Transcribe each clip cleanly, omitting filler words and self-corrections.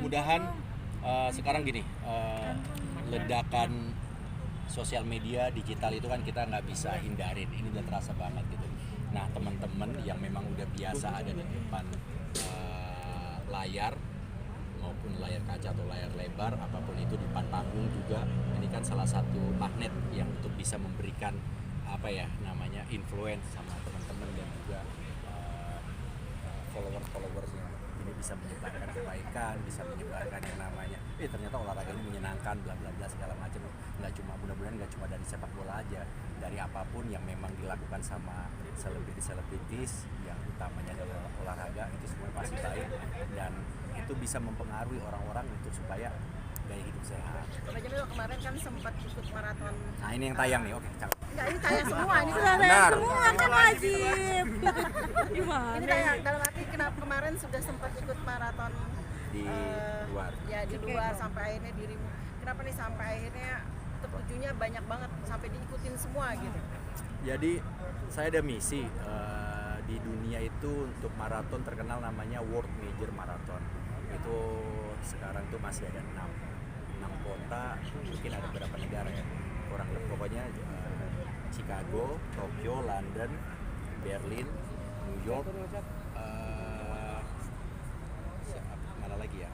mudah-mudahan sekarang gini, ledakan sosial media digital itu kan kita nggak bisa hindarin, ini udah terasa banget gitu. Nah teman-teman yang memang udah biasa ada di depan layar maupun layar kaca atau layar lebar, apapun itu di depan panggung juga, ini kan salah satu magnet yang untuk bisa memberikan influence sama teman-teman dan juga followers-followersnya. Ini bisa menyebarkan kebaikan, bisa menyebarkan yang namanya ternyata olahraga ini menyenangkan, bla bla bla segala macam. Nggak cuma, mudah-mudahan nggak cuma dari sepak bola aja, dari apapun yang memang dilakukan sama selebritis yang utamanya adalah olahraga, itu semua pasti baik dan itu bisa mempengaruhi orang-orang untuk supaya gaya hidup sehat. Pak Jamil kemarin kan sempat ikut maraton. Nah ini yang tayang nih, oke cakep. Enggak, ini tayang semua, ini Sudah Benar. semua kan wajib. Gimana? Ini tayang, dalam arti kenapa kemarin sudah sempat ikut maraton Di luar. Ya di luar sampai akhirnya dirimu. Kenapa nih sampai akhirnya tertujunya banyak banget sampai diikutin semua gitu. Jadi saya ada misi di dunia itu untuk maraton terkenal namanya World Major Marathon. Itu sekarang tuh masih ada 6 kota, mungkin ada beberapa negara ya. Kurang lebih pokoknya Chicago, Tokyo, London, Berlin, New York, mana lagi ya,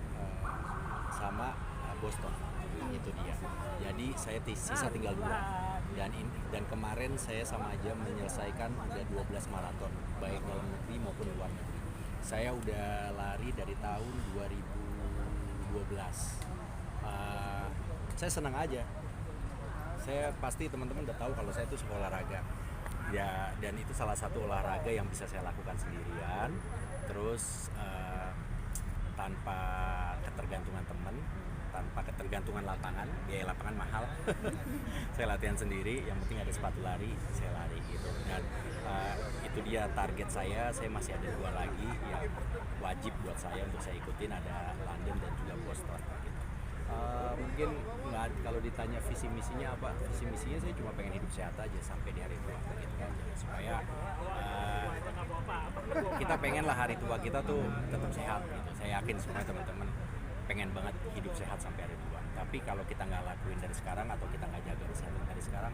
sama Boston. Itu dia. Jadi saya sisa tinggal 2 dan kemarin saya sama aja menyelesaikan udah 12 maraton baik dalam negeri maupun luar negeri. Saya udah lari dari tahun 2012. Saya senang aja. Saya pasti teman-teman udah tahu kalau saya itu suka olahraga. Ya, dan itu salah satu olahraga yang bisa saya lakukan sendirian. Terus tanpa ketergantungan teman, tanpa ketergantungan lapangan, biaya lapangan mahal. Saya latihan sendiri, yang penting ada sepatu lari, saya lari gitu. Dan itu dia target saya masih ada 2 lagi yang wajib buat saya untuk saya ikutin, ada London dan juga Boston gitu. Mungkin nggak, kalau ditanya visi misinya apa, visi misinya saya cuma pengen hidup sehat aja sampai di hari tua gitu kan, supaya kita pengen lah hari tua kita tuh tetap sehat gitu. Saya yakin semua teman-teman pengen banget hidup sehat sampai hari tua. Tapi kalau kita nggak lakuin dari sekarang atau kita nggak jaga kesehatan dari sekarang,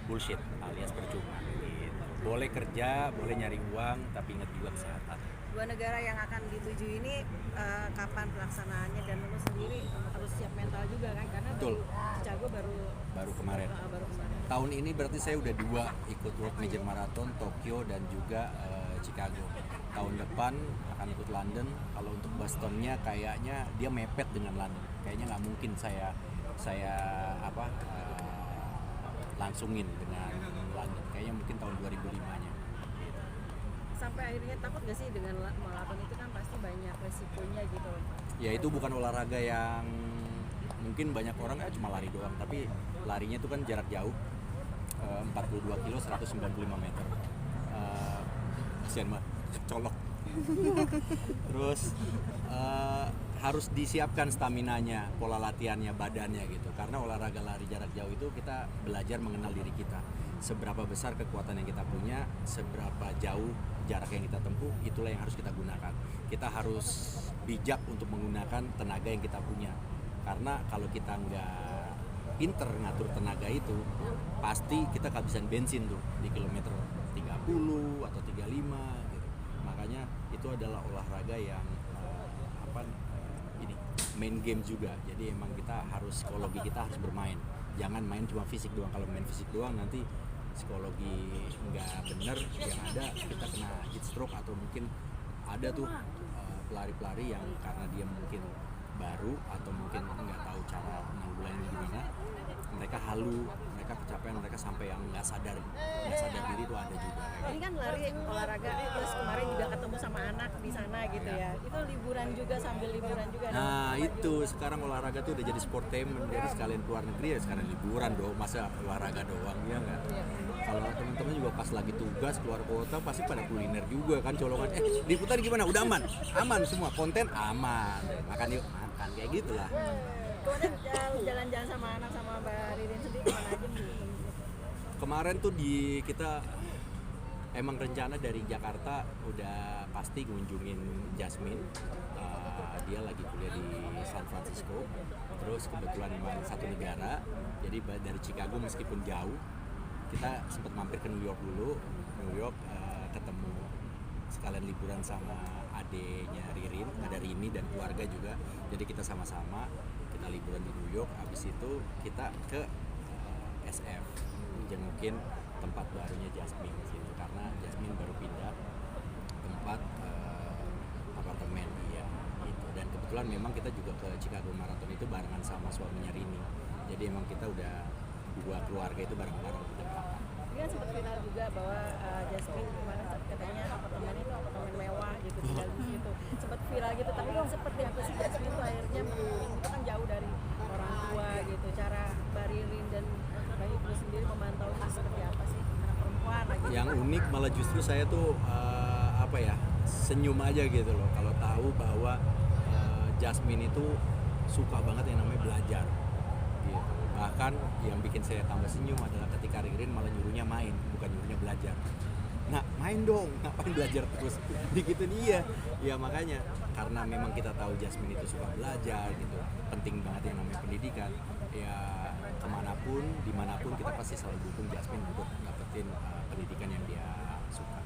bullshit alias percuma gitu. Boleh kerja, boleh nyari uang, tapi ingat juga kesehatan. 2 negara yang akan dituju ini kapan pelaksanaannya, dan lu sendiri harus siap mental juga kan, karena Betul. Chicago Baru kemarin. baru kemarin. Tahun ini berarti saya udah 2 ikut World Major Marathon, Tokyo dan juga Chicago. Tahun depan akan ikut London. Kalau untuk Bostonnya kayaknya dia mepet dengan London. Kayaknya nggak mungkin saya langsungin dengan London. Kayaknya mungkin tahun 2005-nya. Sampai akhirnya takut gak sih dengan maraton itu kan pasti banyak resikonya gitu loh. Ya itu bukan olahraga yang mungkin banyak orang cuma lari doang, tapi larinya itu kan jarak jauh, 42 kilo 195 meter. Kasian banget, colok. Terus harus disiapkan staminanya, pola latihannya, badannya gitu. Karena olahraga lari jarak jauh itu kita belajar mengenal diri kita. Seberapa besar kekuatan yang kita punya, seberapa jauh jarak yang kita tempuh, itulah yang harus kita gunakan. Kita harus bijak untuk menggunakan tenaga yang kita punya. Karena kalau kita nggak pinter ngatur tenaga itu, pasti kita kehabisan bensin tuh di kilometer 30 atau 35 gitu. Makanya itu adalah olahraga yang main game juga. Jadi emang kita harus, psikologi kita harus bermain. Jangan main cuma fisik doang. Kalau main fisik doang nanti psikologi nggak bener, yang ada kita kena heat stroke, atau mungkin ada tuh pelari-pelari yang karena dia mungkin baru atau mungkin nggak tahu cara nanggulannya gimana, mereka halu, mereka kecapean, mereka sampai yang nggak sadar diri itu ada juga. Ini kan lari olahraga, terus kemarin juga ketemu sama anak di sana gitu ya. Itu liburan juga, sambil liburan juga. Nah itu sekarang olahraga tuh udah jadi sportainment, jadi sekalian keluar negeri ya sekarang liburan dong, masa olahraga doang ya nggak? Kalau teman-teman juga pas lagi tugas keluar kota pasti pada kuliner juga kan, colongan. Liputan gimana? Udah aman semua, konten aman, makan yuk, makan kayak gitulah. Kemudian jalan-jalan sama anak sama Mbak Ririn sendiri kemana aja nih? Kemarin tuh kita emang rencana dari Jakarta udah pasti ngunjungin Jasmine, dia lagi kuliah di San Francisco, terus kebetulan memang satu negara, jadi dari Chicago meskipun jauh, kita sempat mampir ke New York dulu. New York ketemu sekalian liburan sama adenya Ririn, ada Rini dan keluarga juga, jadi kita sama-sama kita liburan di New York. Habis itu kita ke SF jengukin tempat barunya Jasmine di situ, karena Jasmine baru pindah tempat apartemen dia gitu. Dan kebetulan memang kita juga ke Chicago Marathon itu barengan sama suaminya Rini, jadi emang kita udah dua keluarga itu bareng-bareng udah berangkat. Ini kan sempat viral juga bahwa Jasmine kemarin katanya apartemennya itu apartemen mewah gitu, tinggal di situ. Sempat viral gitu, tapi kan seperti apa sih Jasmine itu akhirnya itu kan jauh dari orang tua gitu. Cara Mbak Ririn dan Mbak Ibnu sendiri memantau itu seperti apa sih, anak perempuan lagi? Yang unik malah justru saya tuh senyum aja gitu loh kalau tahu bahwa Jasmine itu suka banget yang namanya belajar gitu. Bahkan yang bikin saya tambah senyum adalah ketika Ririn malah nyuruhnya main, bukan nyuruhnya belajar. Nah, main dong, ngapain belajar terus? Begitu dia. Ya makanya, karena memang kita tahu Jasmine itu suka belajar gitu, penting banget yang namanya pendidikan. Ya kemanapun, dimanapun kita pasti selalu dukung Jasmine untuk dapetin pendidikan yang dia suka.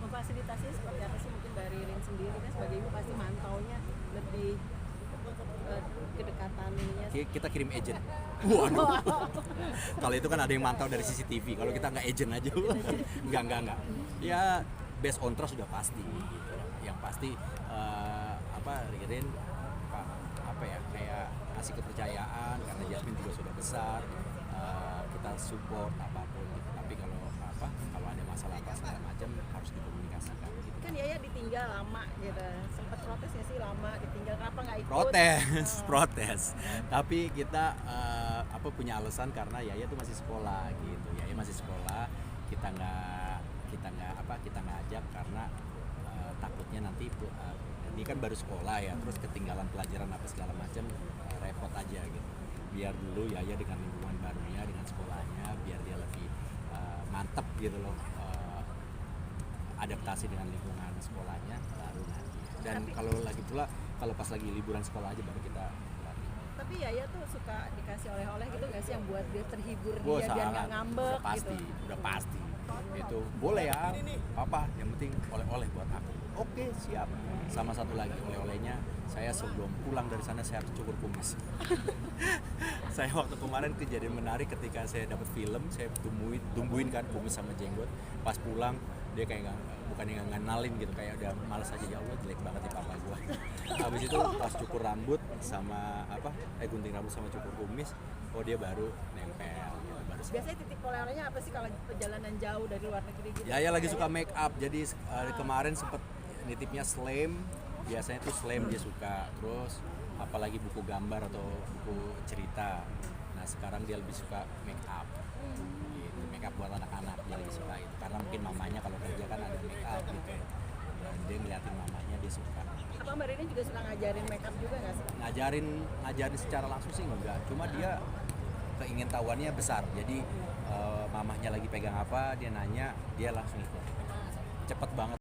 Memfasilitasinya seperti apa sih mungkin dari Ririn sendiri kan sebagai ibu pasti mantaunya lebih kedekatannya. Kita kirim agent. Waduh. Kalau itu kan ada yang mantau dari CCTV. Kalau kita nggak agent aja. Enggak. Ya based on trust sudah pasti gitu. Yang pasti Ririn kayak kasih kepercayaan karena Jasmine juga sudah besar. Kita support apapun gitu. Tapi kalau ada masalah apa segala macam harus dikomunikasikan gitu. Kan Yaya ditinggal lama gitu, sempat protes ya sih lama ditinggal, kenapa nggak ikut? Protes. Tapi kita punya alasan karena Yaya tuh masih sekolah gitu. Yaya masih sekolah, kita nggak ajak karena takutnya nanti dia kan baru sekolah ya, terus ketinggalan pelajaran apa segala macam, repot aja gitu. Biar dulu Yaya dengan lingkungan barunya, dengan sekolahnya, biar dia lebih mantep gitu loh, adaptasi dengan lingkungan sekolahnya baru nanti. Dan kalau pas lagi liburan sekolah aja baru kita lari. Tapi Yaya tuh suka dikasih oleh-oleh gitu nggak sih yang buat dia terhibur, dia biar nggak ngambek gitu? Udah pasti itu boleh ya papa, yang penting oleh-oleh buat aku. Oke, siap. Sama satu lagi oleh-olehnya, saya sebelum pulang dari sana saya harus cukur kumis. Saya waktu kemarin kejadian menarik ketika saya dapat film, saya tumbuhin kan kumis sama jenggot. Pas pulang dia kayak bukannya nggak ngenalin gitu, kayak udah males aja, ya Allah jelek banget nih papa gua. Habis itu pas cukur rambut sama gunting rambut sama cukur kumis, dia baru nempel gitu. Biasanya titik oleh-olehnya apa sih kalau perjalanan jauh dari luar negeri gitu? Ya lagi suka make up, jadi kemarin sempet nitipnya slam, biasanya tuh slam dia suka, terus apalagi buku gambar atau buku cerita. Nah sekarang dia lebih suka make up, gitu. Make up buat anak-anak dia lebih suka itu, karena mungkin mamanya kalau kerja kan ada make up gitu, dan dia ngeliatin mamanya dia suka. Apa Mbak Ririn juga suka ngajarin make up juga nggak sih? Ngajarin secara langsung sih enggak, cuma dia keingintahuannya besar, jadi mamahnya lagi pegang apa dia nanya, dia langsung ikut, cepet banget.